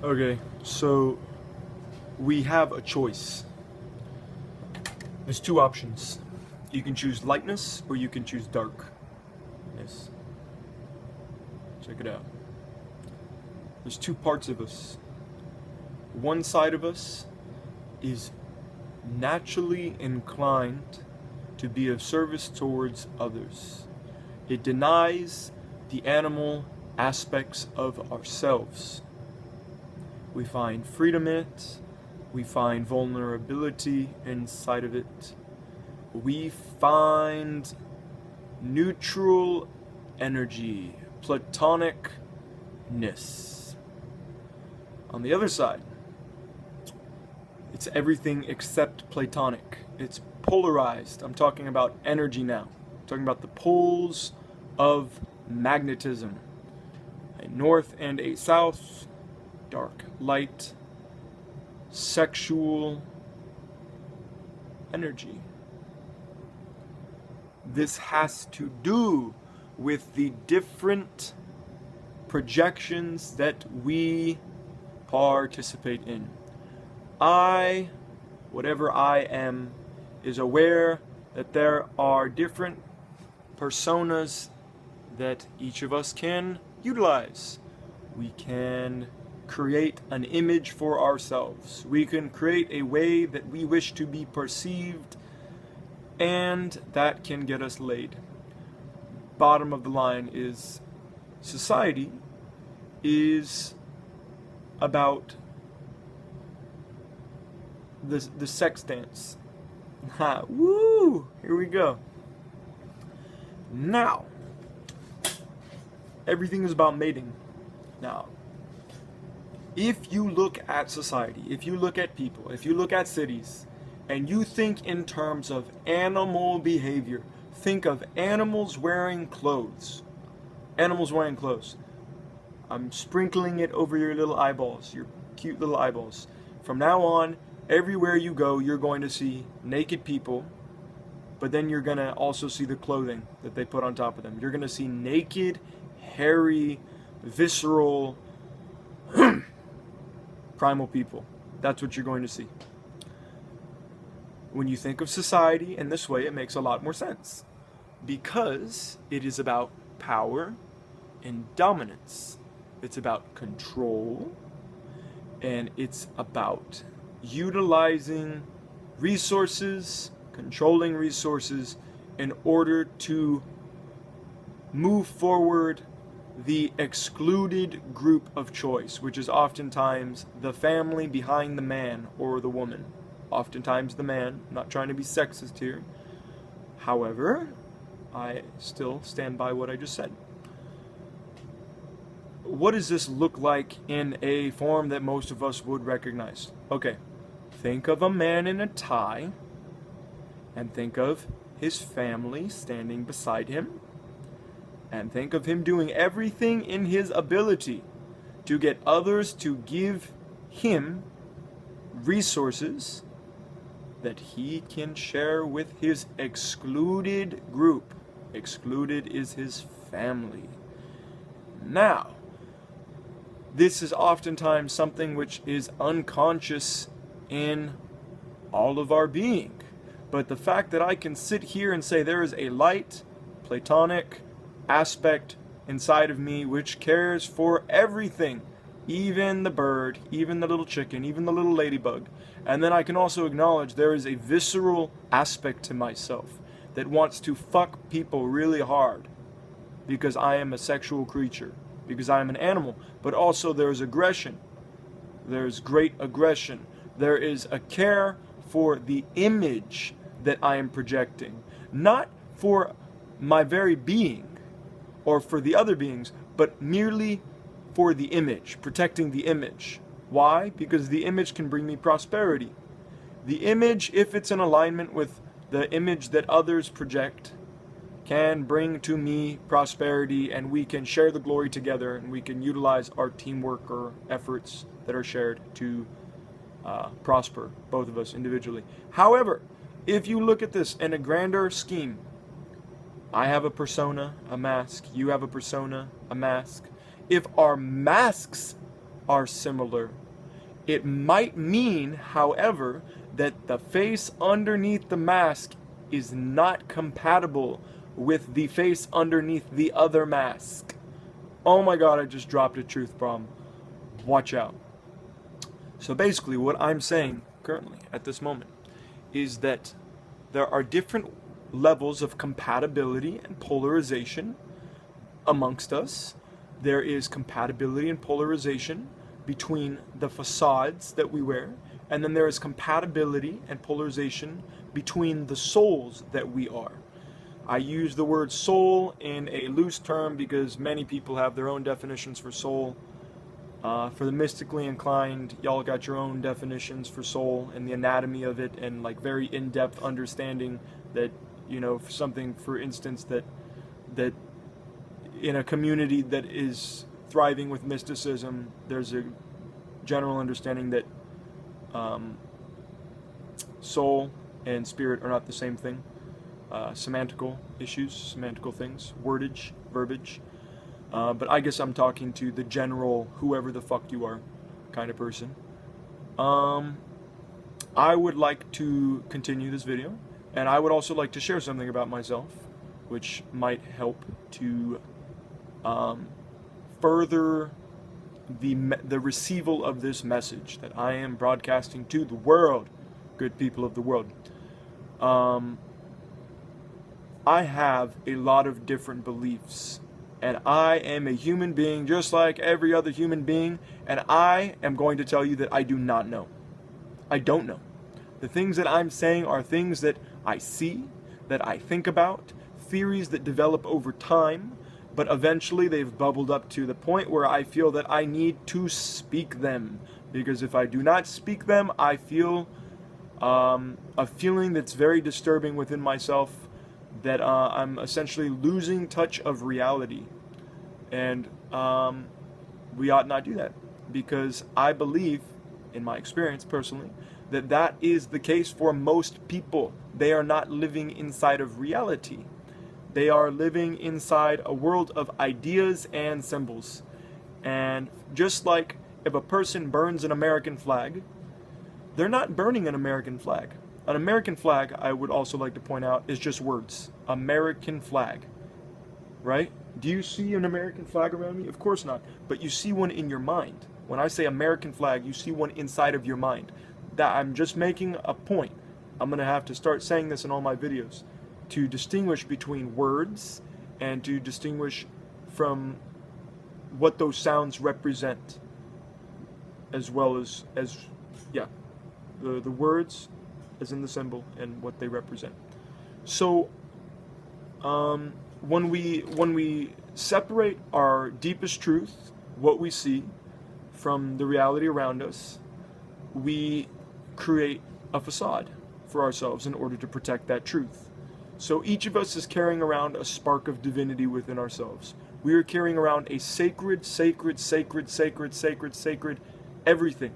Okay, so we have a choice. There's two options. You can choose lightness or you can choose darkness. Check it out. There's two parts of us. One side of us is naturally inclined to be of service towards others. It denies the animal aspects of ourselves. We find freedom in it. We find vulnerability inside of it. We find neutral energy, platonicness. On the other side, it's everything except platonic. It's polarized. I'm talking about energy now. I'm talking about the poles of magnetism. A north and a south, dark, light, sexual energy. This has to do with the different projections that we participate in. I, whatever I am, is aware that there are different personas that each of us can utilize. We can create an image for ourselves. We can create a way that we wish to be perceived, and that can get us laid. Bottom of the line is society is about the sex dance. Ha, woo! Here we go. Now, everything is about mating. Now, if you look at society, if you look at people, if you look at cities, and you think in terms of animal behavior, think of animals wearing clothes. Animals wearing clothes. I'm sprinkling it over your little eyeballs, your cute little eyeballs. From now on, everywhere you go, you're going to see naked people, but then you're going to also see the clothing that they put on top of them. You're going to see naked, hairy, visceral, primal people. That's what you're going to see. When you think of society in this way, it makes a lot more sense, because it is about power and dominance. It's about control, and it's about utilizing resources, controlling resources in order to move forward the excluded group of choice, which is oftentimes the family behind the man or the woman. Oftentimes the man. I'm not trying to be sexist here. However, I still stand by what I just said. What does this look like in a form that most of us would recognize? Okay, think of a man in a tie, and think of his family standing beside him, and think of him doing everything in his ability to get others to give him resources that he can share with his excluded group. Excluded is his family. Now, this is oftentimes something which is unconscious in all of our being. But the fact that I can sit here and say there is a light, platonic aspect inside of me which cares for everything, even the bird, even the little chicken, even the little ladybug. And then I can also acknowledge there is a visceral aspect to myself that wants to fuck people really hard because I am a sexual creature, because I am an animal. But also there is aggression. There's great aggression. There is a care for the image that I am projecting. Not for my very being or for the other beings, but merely for the image, protecting the image. Why? Because the image can bring me prosperity. The image, if it's in alignment with the image that others project, can bring to me prosperity, and we can share the glory together, and we can utilize our teamwork or efforts that are shared to prosper, both of us individually. However, if you look at this in a grander scheme, I have a persona, a mask, you have a persona, a mask. If our masks are similar. It might mean, however, that the face underneath the mask is not compatible with the face underneath the other mask. Oh my god, I just dropped a truth bomb. Watch out. So basically what I'm saying currently at this moment is that there are different levels of compatibility and polarization amongst us. There is compatibility and polarization between the facades that we wear, and then there is compatibility and polarization between the souls that we are. I use the word soul in a loose term because many people have their own definitions for soul. For the mystically inclined, y'all got your own definitions for soul and the anatomy of it, and like very in-depth understanding that, you know, something, for instance, that in a community that is thriving with mysticism, there's a general understanding that soul and spirit are not the same thing. Semantical issues, semantical things, wordage, verbiage. But I guess I'm talking to the general, whoever the fuck you are, kind of person. I would like to continue this video, and I would also like to share something about myself, which might help to further the receival of this message that I am broadcasting to the world, good people of the world. I have a lot of different beliefs, and I am a human being just like every other human being, and I am going to tell you that I do not know. I don't know. The things that I'm saying are things that I see, that I think about, theories that develop over time, but eventually they've bubbled up to the point where I feel that I need to speak them, because if I do not speak them, I feel a feeling that's very disturbing within myself, that I'm essentially losing touch of reality. And we ought not do that, because I believe, in my experience personally, that that is the case for most people. They are not living inside of reality. They are living inside a world of ideas and symbols. And just like if a person burns an American flag, they're not burning an American flag. An American flag, I would also like to point out, is just words. American flag. Right? Do you see an American flag around me? Of course not. But you see one in your mind. When I say American flag, you see one inside of your mind. That I'm just making a point. I'm going to have to start saying this in all my videos, to distinguish between words and to distinguish from what those sounds represent, as well as yeah, the words as in the symbol and what they represent. So when we separate our deepest truth, what we see, from the reality around us, we create a facade for ourselves in order to protect that truth. So each of us is carrying around a spark of divinity within ourselves. We are carrying around a sacred everything.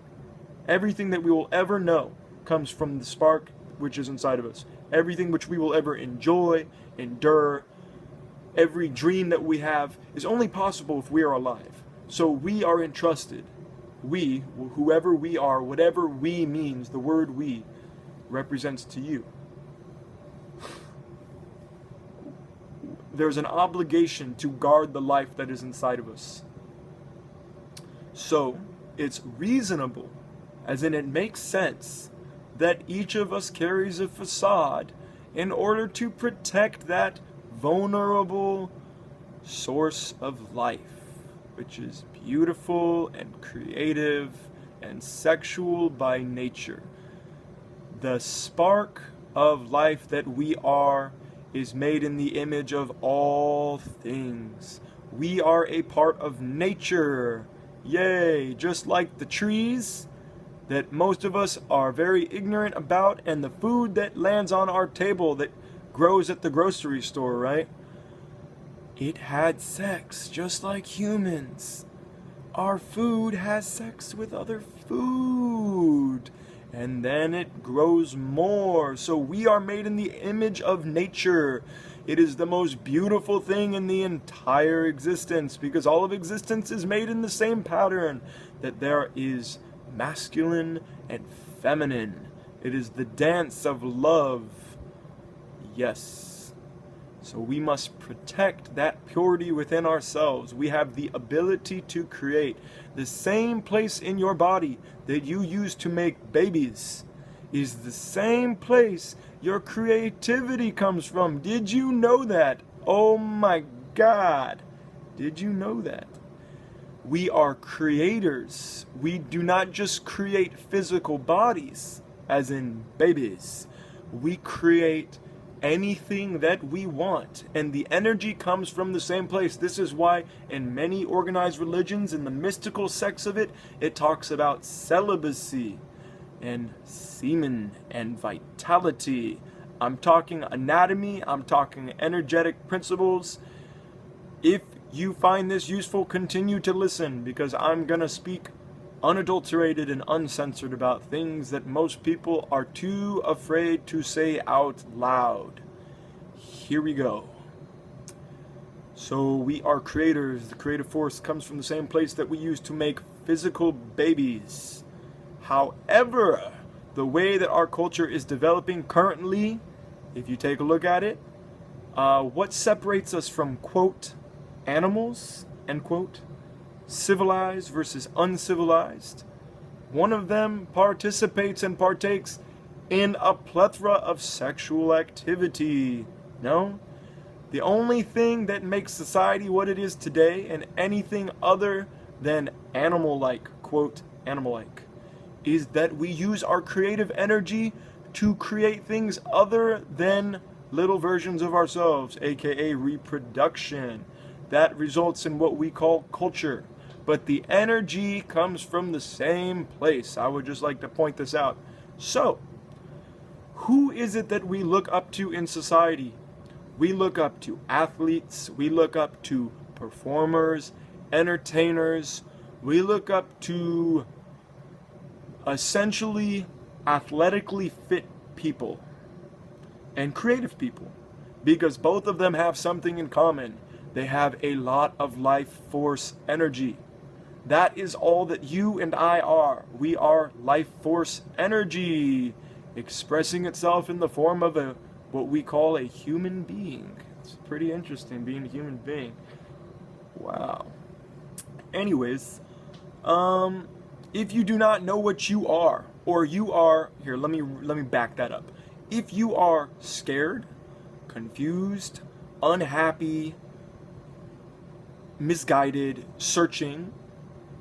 Everything that we will ever know comes from the spark which is inside of us. Everything which we will ever enjoy, endure, every dream that we have is only possible if we are alive. So we are entrusted. We, whoever we are, whatever we means, the word we represents to you. There's an obligation to guard the life that is inside of us. So it's reasonable, as in it makes sense, that each of us carries a facade in order to protect that vulnerable source of life, which is beautiful and creative and sexual by nature. The spark of life that we are is made in the image of all things. We are a part of nature. Yay! Just like the trees that most of us are very ignorant about, and the food that lands on our table that grows at the grocery store, right? It had sex just like humans. Our food has sex with other food, and then it grows more. So we are made in the image of nature. It is the most beautiful thing in the entire existence, because all of existence is made in the same pattern. that there is masculine and feminine. It is the dance of love. Yes. So we must protect that purity within ourselves. We have the ability to create. The same place in your body that you use to make babies is the same place your creativity comes from. Did you know that? Oh my God. Did you know that? We are creators. We do not just create physical bodies, as in babies. We create anything that we want, and the energy comes from the same place. This is why in many organized religions, in the mystical sects of it, it talks about celibacy and semen and vitality. I'm talking anatomy, I'm talking energetic principles. If you find this useful, continue to listen, because I'm gonna speak unadulterated and uncensored about things that most people are too afraid to say out loud. Here we go. So we are creators. The creative force comes from the same place that we use to make physical babies. However, the way that our culture is developing currently, if you take a look at it, what separates us from, quote, animals, end quote, civilized versus uncivilized, one of them participates and partakes in a plethora of sexual activity. No? The only thing that makes society what it is today and anything other than animal-like, quote, animal-like, is that we use our creative energy to create things other than little versions of ourselves, aka reproduction. That results in what we call culture. But the energy comes from the same place. I would just like to point this out. So, who is it that we look up to in society? We look up to athletes, we look up to performers, entertainers, we look up to essentially athletically fit people and creative people, because both of them have something in common. They have a lot of life force energy. That is all that you and I are. We are life force energy, expressing itself in the form of what we call a human being. It's pretty interesting being a human being. Wow. Anyways, if you do not know what you are, or you are, here, let me back that up. If you are scared, confused, unhappy, misguided, searching,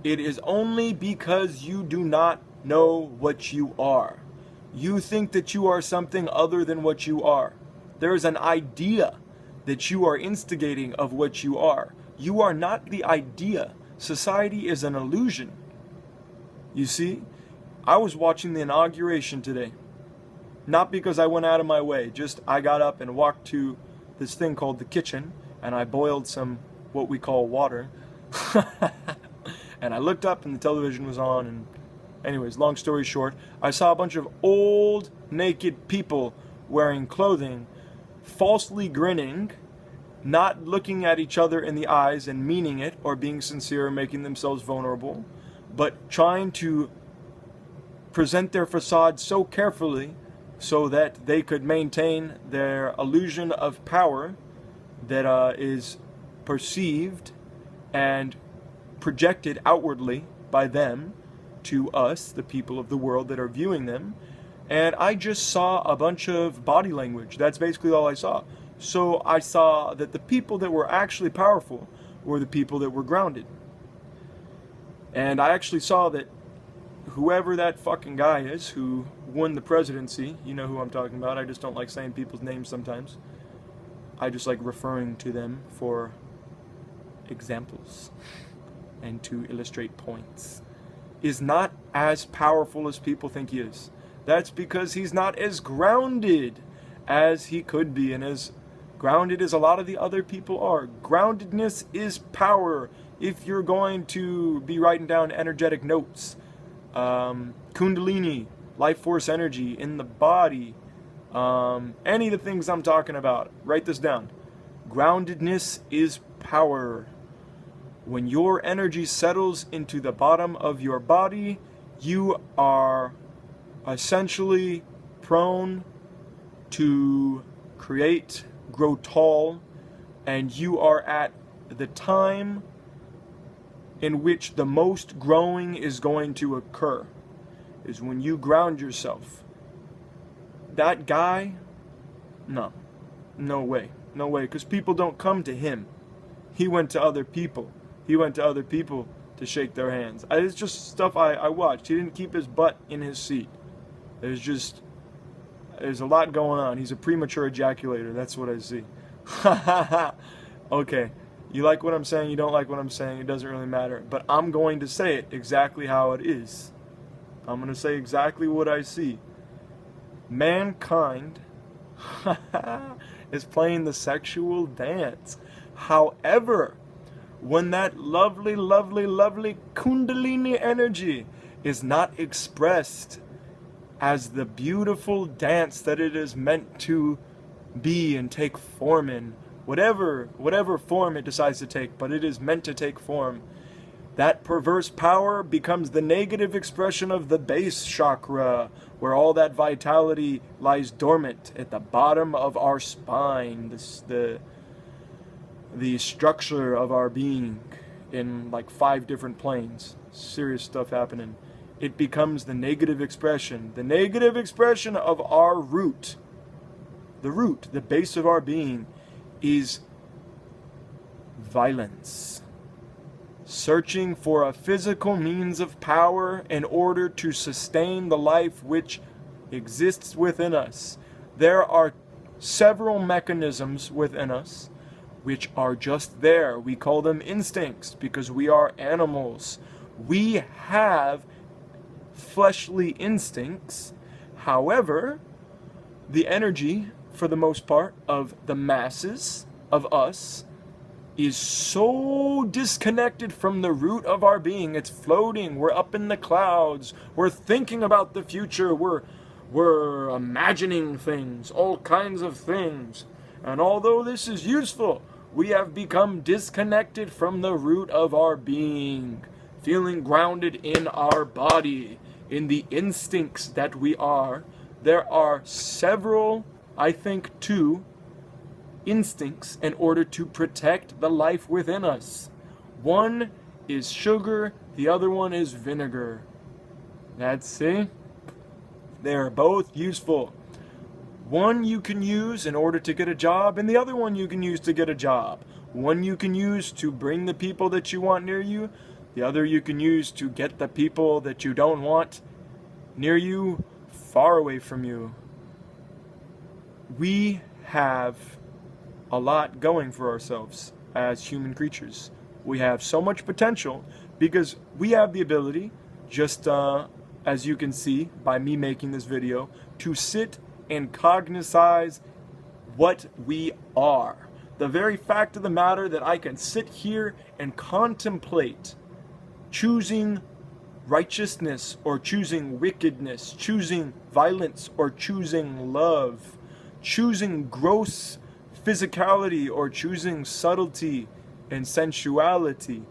it is only because you do not know what you are. You think that you are something other than what you are. There is an idea that you are instigating of what you are. You are not the idea. Society is an illusion. You see, I was watching the inauguration today. Not because I went out of my way, just I got up and walked to this thing called the kitchen, and I boiled some what we call water. And I looked up and the television was on, and anyways, long story short, I saw a bunch of old naked people wearing clothing, falsely grinning, not looking at each other in the eyes and meaning it or being sincere or making themselves vulnerable, but trying to present their facade so carefully so that they could maintain their illusion of power that is perceived and projected outwardly by them to us, the people of the world that are viewing them. And I just saw a bunch of body language. That's basically all I saw. So I saw that the people that were actually powerful were the people that were grounded. And I actually saw that whoever that fucking guy is who won the presidency, you know who I'm talking about. I just don't like saying people's names sometimes. I just like referring to them for examples and to illustrate points, is not as powerful as people think he is. That's because he's not as grounded as he could be, and as grounded as a lot of the other people are. Groundedness is power. If you're going to be writing down energetic notes, kundalini, life force energy in the body, any of the things I'm talking about, write this down. Groundedness is power. When your energy settles into the bottom of your body, you are essentially prone to create, grow tall, and you are at the time in which the most growing is going to occur, is when you ground yourself. That guy, no way, because people don't come to him. He went to other people. He went to other people to shake their hands. It's just stuff I watched. He didn't keep his butt in his seat. There's a lot going on. He's a premature ejaculator. That's what I see. Okay. You like what I'm saying, you don't like what I'm saying, it doesn't really matter. But I'm going to say it exactly how it is. I'm going to say exactly what I see. Mankind is playing the sexual dance. However, when that lovely, lovely, lovely kundalini energy is not expressed as the beautiful dance that it is meant to be and take form in, whatever form it decides to take, but it is meant to take form, that perverse power becomes the negative expression of the base chakra, where all that vitality lies dormant at the bottom of our spine, the structure of our being in like 5 different planes. Serious stuff happening. It becomes the negative expression of our root. The root, the base of our being, is violence. Searching for a physical means of power in order to sustain the life which exists within us. There are several mechanisms within us which are just there. We call them instincts because we are animals. We have fleshly instincts. However, the energy, for the most part, of the masses of us is so disconnected from the root of our being. It's floating. We're up in the clouds. We're thinking about the future. We're imagining things, all kinds of things. And although this is useful, we have become disconnected from the root of our being, feeling grounded in our body, in the instincts that we are. There are several, I think 2, instincts in order to protect the life within us. One is sugar, the other one is vinegar. See? They are both useful. One you can use in order to get a job, and the other one you can use to get a job. One you can use to bring the people that you want near you, the other you can use to get the people that you don't want near you, far away from you. We have a lot going for ourselves as human creatures. We have so much potential because we have the ability, just as you can see by me making this video, to sit and cognize what we are. The very fact of the matter that I can sit here and contemplate choosing righteousness or choosing wickedness, choosing violence or choosing love, choosing gross physicality or choosing subtlety and sensuality.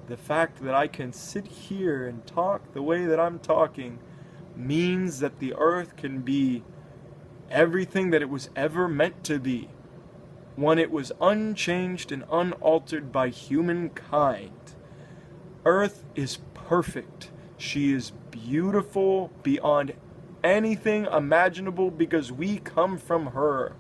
The fact that I can sit here and talk the way that I'm talking means that the earth can be everything that it was ever meant to be when it was unchanged and unaltered by humankind. Earth is perfect. She is beautiful beyond anything imaginable because we come from her.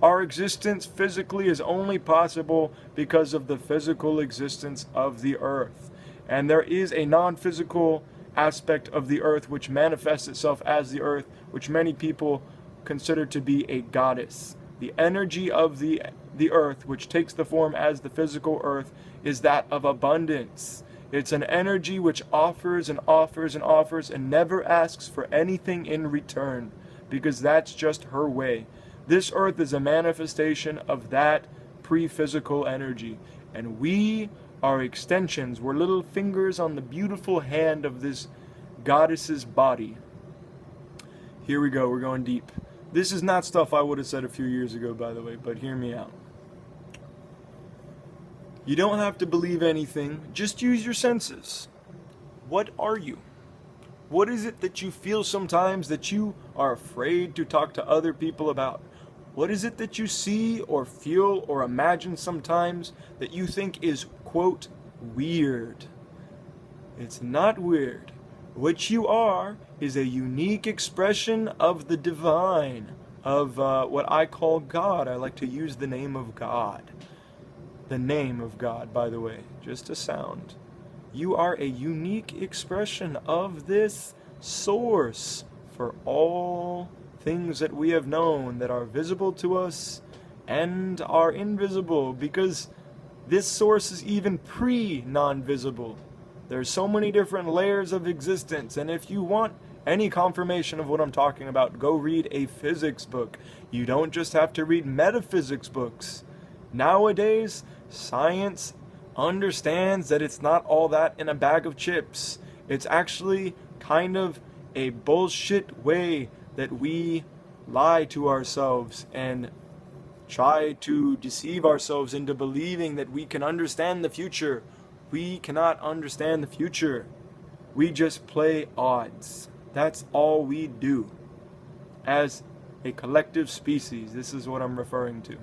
Our existence physically is only possible because of the physical existence of the earth. And there is a non-physical aspect of the earth which manifests itself as the earth, which many people consider to be a goddess. The energy of the earth, which takes the form as the physical earth, is that of abundance. It's an energy which offers and offers and offers and never asks for anything in return, because that's just her way. This earth is a manifestation of that pre-physical energy, and we are extensions. We're little fingers on the beautiful hand of this goddess's body. Here we go, we're going deep. This is not stuff I would have said a few years ago, by the way, but hear me out. You don't have to believe anything, just use your senses. What are you? What is it that you feel sometimes that you are afraid to talk to other people about? What is it that you see or feel or imagine sometimes that you think is, quote, weird? It's not weird. What you are is a unique expression of the divine, of what I call God. I like to use the name of God. The name of God, by the way, just a sound. You are a unique expression of this source for all things that we have known that are visible to us and are invisible, because this source is even pre-non-visible. There's so many different layers of existence, and if you want any confirmation of what I'm talking about, go read a physics book. You don't just have to read metaphysics books. Nowadays, science understands that it's not all that in a bag of chips. It's actually kind of a bullshit way that we lie to ourselves and try to deceive ourselves into believing that we can understand the future. We cannot understand the future. We just play odds. That's all we do. As a collective species, this is what I'm referring to.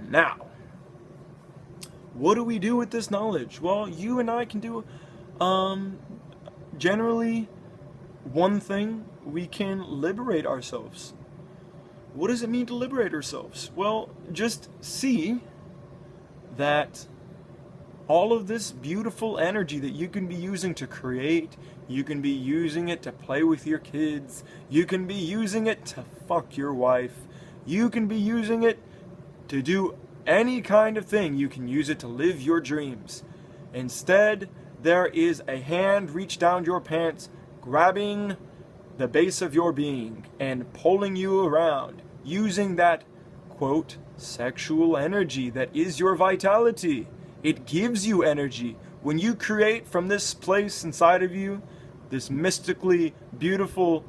Now, what do we do with this knowledge? Well, you and I can do generally one thing. We can liberate ourselves. What does it mean to liberate ourselves? Well, just see that all of this beautiful energy that you can be using to create, you can be using it to play with your kids, you can be using it to fuck your wife, you can be using it to do any kind of thing. You can use it to live your dreams. Instead, there is a hand reached down your pants, grabbing the base of your being and pulling you around, using that, quote, sexual energy that is your vitality. It gives you energy. When you create from this place inside of you, this mystically beautiful,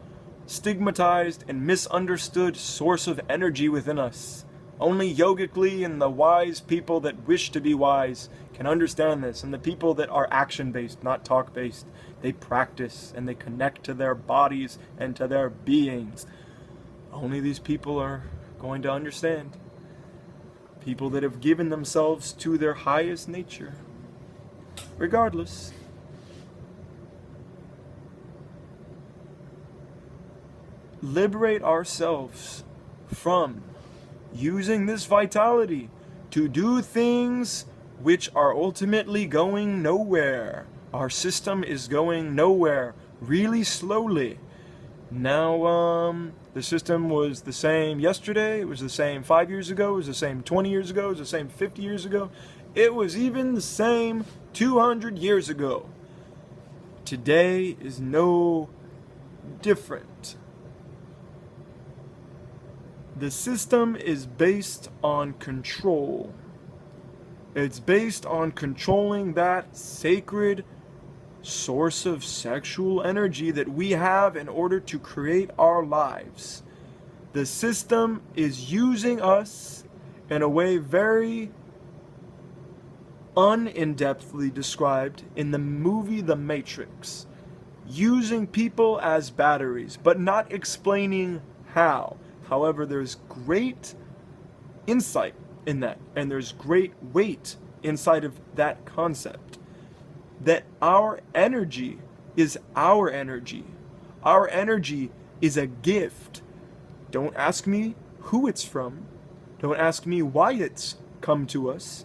stigmatized and misunderstood source of energy within us, only yogically and the wise people that wish to be wise can understand this, and the people that are action-based, not talk-based, they practice and they connect to their bodies and to their beings. Only these people are going to understand. People that have given themselves to their highest nature. Regardless. Liberate ourselves from using this vitality to do things which are ultimately going nowhere. Our system is going nowhere really slowly. Now, the system was the same yesterday, it was the same 5 years ago, it was the same 20 years ago, it was the same 50 years ago. It was even the same 200 years ago. Today is no different. The system is based on control. It's based on controlling that sacred source of sexual energy that we have in order to create our lives. The system is using us in a way very un-in-depthly described in the movie The Matrix. Using people as batteries, but not explaining how. However, there's great insight in that, and there's great weight inside of that concept. That our energy is our energy. Our energy is a gift. Don't ask me who it's from. Don't ask me why it's come to us.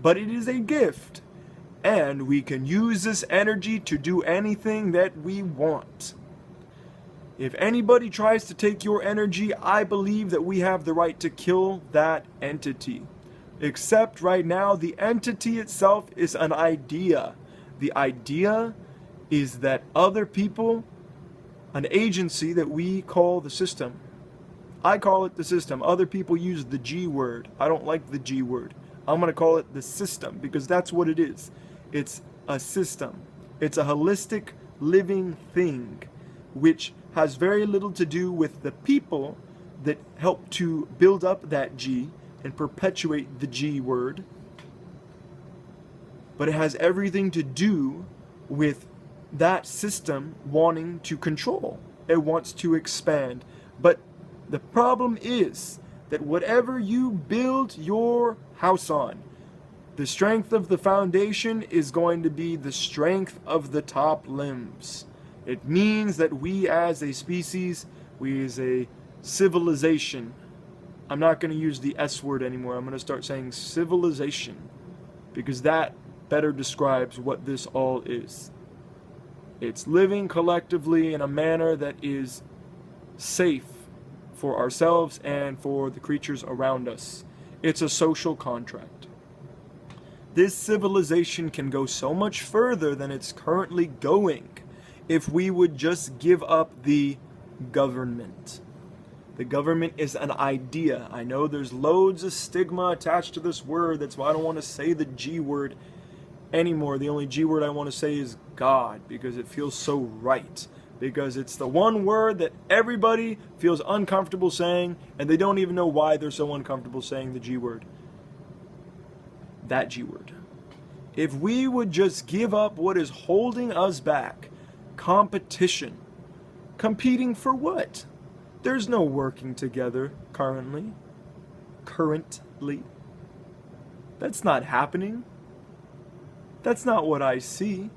But it is a gift. And we can use this energy to do anything that we want. If anybody tries to take your energy, I believe that we have the right to kill that entity. Except right now, the entity itself is an idea. The idea is that other people, an agency that we call the system. I call it the system. Other people use the G word. I don't like the G word. I'm going to call it the system because that's what it is. It's a system. It's a holistic living thing which has very little to do with the people that help to build up that G and perpetuate the G word. but it has everything to do with that system wanting to control. It wants to expand. But the problem is that whatever you build your house on, the strength of the foundation is going to be the strength of the top limbs. It means that we as a species, we as a civilization, I'm not going to use the S word anymore. I'm going to start saying civilization, because that better describes what this all is. It's living collectively in a manner that is safe for ourselves and for the creatures around us. It's a social contract. This civilization can go so much further than it's currently going if we would just give up the government. The government is an idea. I know there's loads of stigma attached to this word. That's why I don't want to say the G word anymore. The only G word I want to say is God, because it feels so right. Because it's the one word that everybody feels uncomfortable saying, and they don't even know why they're so uncomfortable saying the G word. That G word. If we would just give up what is holding us back, competition. Competing for what? There's no working together currently. That's not happening. That's not what I see.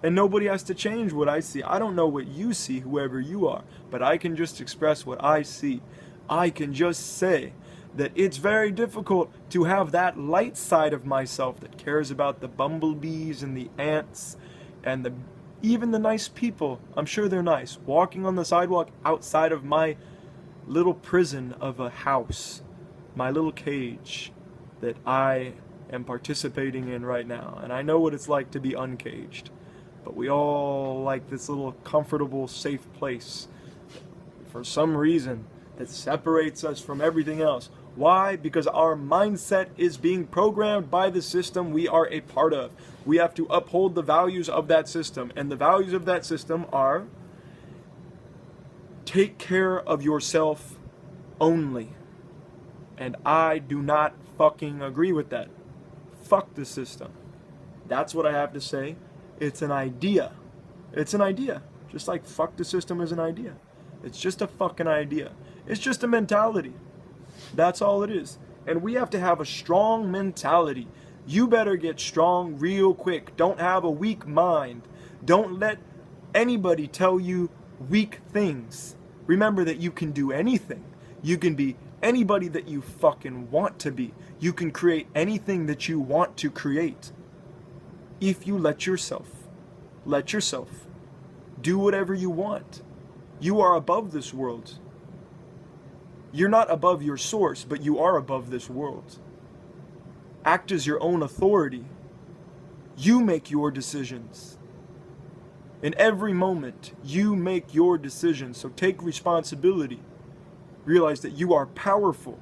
And nobody has to change what I see. I don't know what you see, whoever you are, but I can just express what I see. I can just say that it's very difficult to have that light side of myself that cares about the bumblebees and the ants and even the nice people. I'm sure they're nice. Walking on the sidewalk outside of my little prison of a house, my little cage that I am participating in right now. And I know what it's like to be uncaged. But we all like this little comfortable, safe place for some reason that separates us from everything else. Why? Because our mindset is being programmed by the system we are a part of. We have to uphold the values of that system. And the values of that system are: take care of yourself only. And I do not fucking agree with that. Fuck the system. That's what I have to say. It's an idea. It's an idea. Just like fuck the system is an idea. It's just a fucking idea. It's just a mentality. That's all it is. And we have to have a strong mentality. You better get strong real quick. Don't have a weak mind. Don't let anybody tell you weak things. Remember that you can do anything. You can be anybody that you fucking want to be. You can create anything that you want to create. If you let yourself do whatever you want. You are above this world. You're not above your source, but you are above this world. Act as your own authority. You make your decisions. In every moment, you make your decisions. So take responsibility. Realize that you are powerful,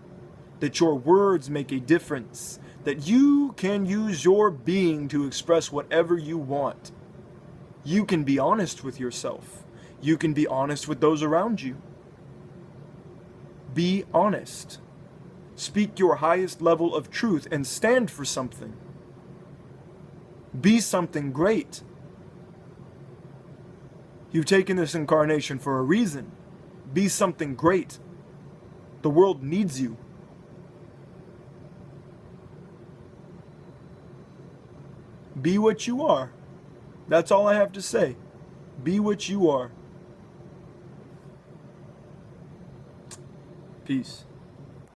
that your words make a difference, that you can use your being to express whatever you want. You can be honest with yourself. You can be honest with those around you. Be honest. Speak your highest level of truth and stand for something. Be something great. You've taken this incarnation for a reason. Be something great. The world needs you. Be what you are. That's all I have to say. Be what you are. Peace.